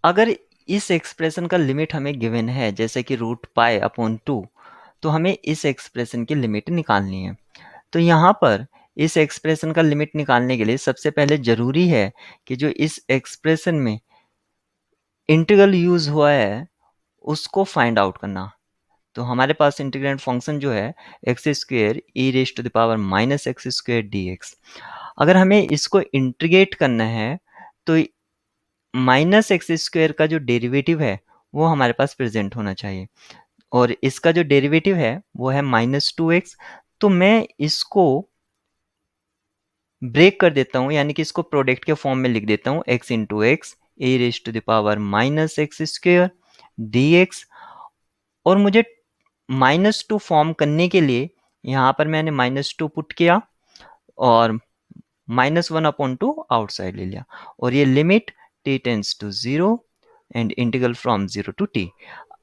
अगर इस एक्सप्रेशन का लिमिट हमें गिवन है जैसे कि √π/2, तो हमें इस एक्सप्रेशन की लिमिट निकालनी है। तो यहाँ पर इस एक्सप्रेशन का लिमिट निकालने के लिए सबसे पहले ज़रूरी है कि जो इस एक्सप्रेशन में इंटीग्रल यूज़ हुआ है उसको फाइंड आउट करना। तो हमारे पास इंटीग्रेंड फंक्शन जो है x²e⁻x² अगर हमें इसको इंटीग्रेट करना है तो -x² का जो डेरिवेटिव है वो हमारे पास प्रेजेंट होना चाहिए और इसका जो डेरिवेटिव है वो है -2x। तो मैं इसको ब्रेक कर देता हूँ, यानी कि इसको प्रोडक्ट के फॉर्म में लिख देता हूँ x into x e⁻x² dx। और मुझे -2 फॉर्म करने के लिए यहाँ पर मैंने -2 पुट किया और -1/2 आउटसाइड ले लिया और ये limit t tends to 0 and integral from 0 to t।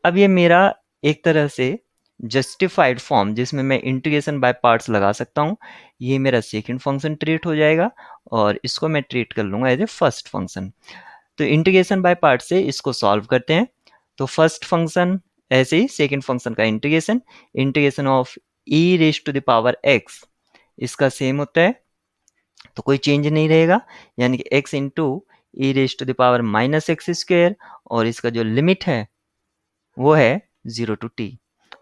अब ये मेरा एक तरह से जस्टिफाइड फॉर्म जिसमें मैं इंटीग्रेशन बाय पार्ट्स लगा सकता हूँ, ये मेरा सेकंड फंक्शन ट्रीट हो जाएगा और इसको मैं ट्रीट कर लूँगा एज ए फर्स्ट फंक्शन। तो इंटीग्रेशन बाय पार्ट से इसको सॉल्व करते हैं। तो फर्स्ट फंक्शन ऐसे ही सेकंड फंक्शन का इंटीग्रेशन, इंटीग्रेशन ऑफ e⁻x इसका सेम होता है तो कोई चेंज नहीं रहेगा, यानी कि x इंटू e⁻x² और इसका जो लिमिट है वो है 0 to t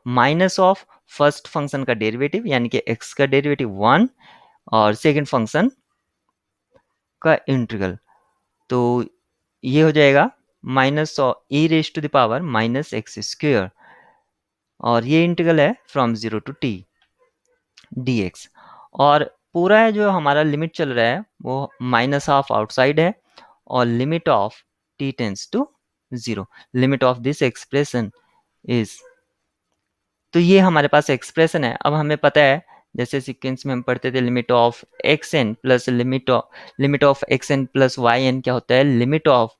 minus of first function का डेरिवेटिव यानी कि x का डेरिवेटिव 1 और सेकंड फंक्शन का इंटीग्रल। तो ये हो जाएगा -e⁻x² और ये इंटीग्रल है फ्रॉम 0 टू t dx। और पूरा जो हमारा लिमिट चल रहा है वो -12 आउटसाइड है और limit of t tends to 0, limit of this expression is. तो ये हमारे पास एक्सप्रेशन है। अब हमें पता है जैसे सीक्वेंस में हम पढ़ते थे limit of xn plus limit of xn plus yn क्या होता है, limit of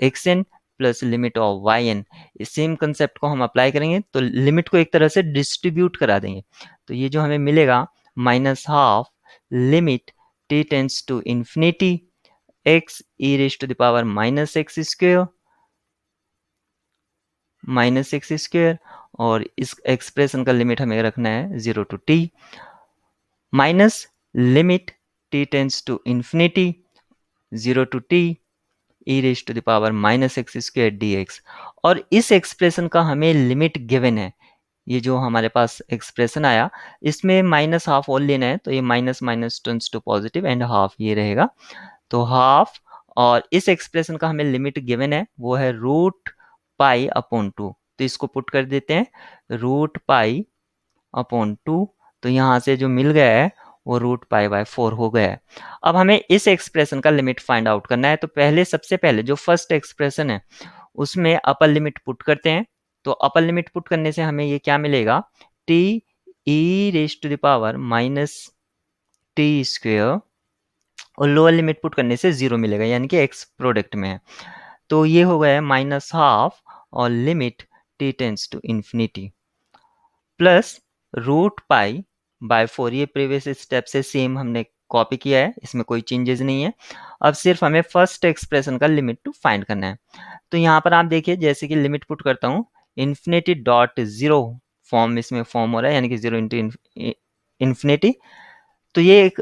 xn plus limit of yn। इस सेम कंसेप्ट को हम अप्लाई करेंगे तो लिमिट को एक तरह से डिस्ट्रीब्यूट करा देंगे। तो ये जो हमें मिलेगा -12 limit t tends to infinity x e⁻x² और इस एक्सप्रेशन का लिमिट हमें रखना है 0 to t minus limit t tends to infinity 0 to t e⁻x² dx। और इस एक्सप्रेशन का हमें लिमिट गिवन है, ये जो हमारे पास एक्सप्रेशन आया इसमें -12 और लेना है तो ये minus minus turns to positive and half ये रहेगा तो हाफ। और इस एक्सप्रेशन का हमें लिमिट गिवन है वो है √π/2। तो इसको पुट कर देते हैं √π/2। तो यहाँ से जो मिल गया है वो √π/4 हो गया है। अब हमें इस एक्सप्रेशन का लिमिट फाइंड आउट करना है। तो सबसे पहले जो फर्स्ट एक्सप्रेशन है उसमें अपर लिमिट पुट करते हैं। तो अपर लिमिट पुट करने से हमें ये क्या मिलेगा, t e⁻t² और लोअर लिमिट पुट करने से 0 मिलेगा, यानी कि x प्रोडक्ट में है। तो ये हो गया है -12 और limit t tends to infinity plus √π/4। ये प्रीवियस स्टेप से सेम हमने कॉपी किया है, इसमें कोई चेंजेस नहीं है। अब सिर्फ हमें फर्स्ट एक्सप्रेशन का लिमिट टू फाइंड करना है। तो यहाँ पर आप देखिए जैसे कि लिमिट पुट करता हूँ ∞.0 फॉर्म इसमें फॉर्म हो रहा है, यानी कि 0 इंटू इंफिनिटी। तो ये एक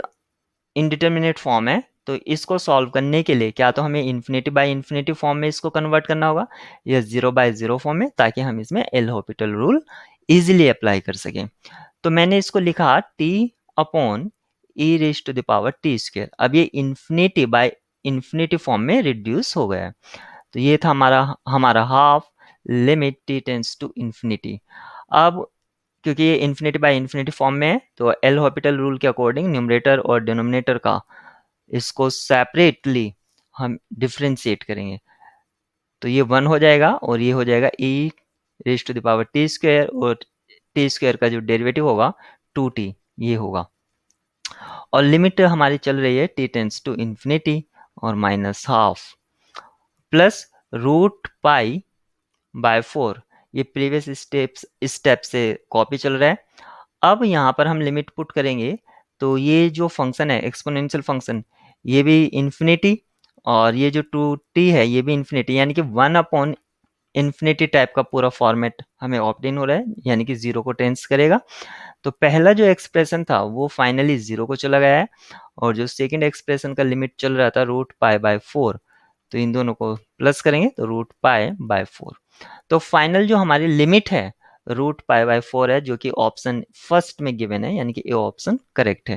इनडिटर्मिनेट फॉर्म है। तो इसको सॉल्व करने के लिए क्या तो हमें इन्फिनिटी बाय इन्फिनिटी फॉर्म में इसको कन्वर्ट करना होगा या 0/0 फॉर्म में, ताकि हम इसमें L'Hopital rule easily apply कर सकें। तो मैंने इसको लिखा t/e⁻t²। अब ये इन्फिनिटी बाय इन्फिनिटी फॉर्म में रिड्यूस हो गया है। तो ये था हमारा half limit t tends to infinity. अब क्योंकि ये इन्फिनिटी बाय इन्फिनिटी फॉर्म में है तो एल हॉपिटल रूल के अकॉर्डिंग न्यूमरेटर और डिनोमिनेटर का इसको सेपरेटली हम डिफ्रेंशिएट करेंगे। तो ये 1 हो जाएगा और ये हो जाएगा e⁻t² और t² का जो डेरिवेटिव होगा 2t ये होगा। और लिमिट हमारी चल रही है t टेंड्स टू इंफिनिटी और -12 प्लस √π/4। ये प्रीवियस स्टेप से कॉपी चल रहा है। अब यहाँ पर हम लिमिट पुट करेंगे तो ये जो फंक्शन है एक्सपोनेंशियल फंक्शन ये भी इंफिनिटी और ये जो 2t है ये भी इन्फिनिटी, यानी कि 1 अपॉन इन्फिनिटी टाइप का पूरा फॉर्मेट हमें ऑप्ट इन हो रहा है, यानी कि 0 को टेंस करेगा। तो पहला जो एक्सप्रेशन था वो फाइनली 0 को चला गया है, और जो सेकंड एक्सप्रेशन का लिमिट चल रहा था √π/4, तो इन दोनों को प्लस करेंगे तो √π/4। तो फाइनल जो हमारी लिमिट है √π/4 है, जो कि ऑप्शन फर्स्ट में गिवन है, यानी कि ए ऑप्शन करेक्ट है।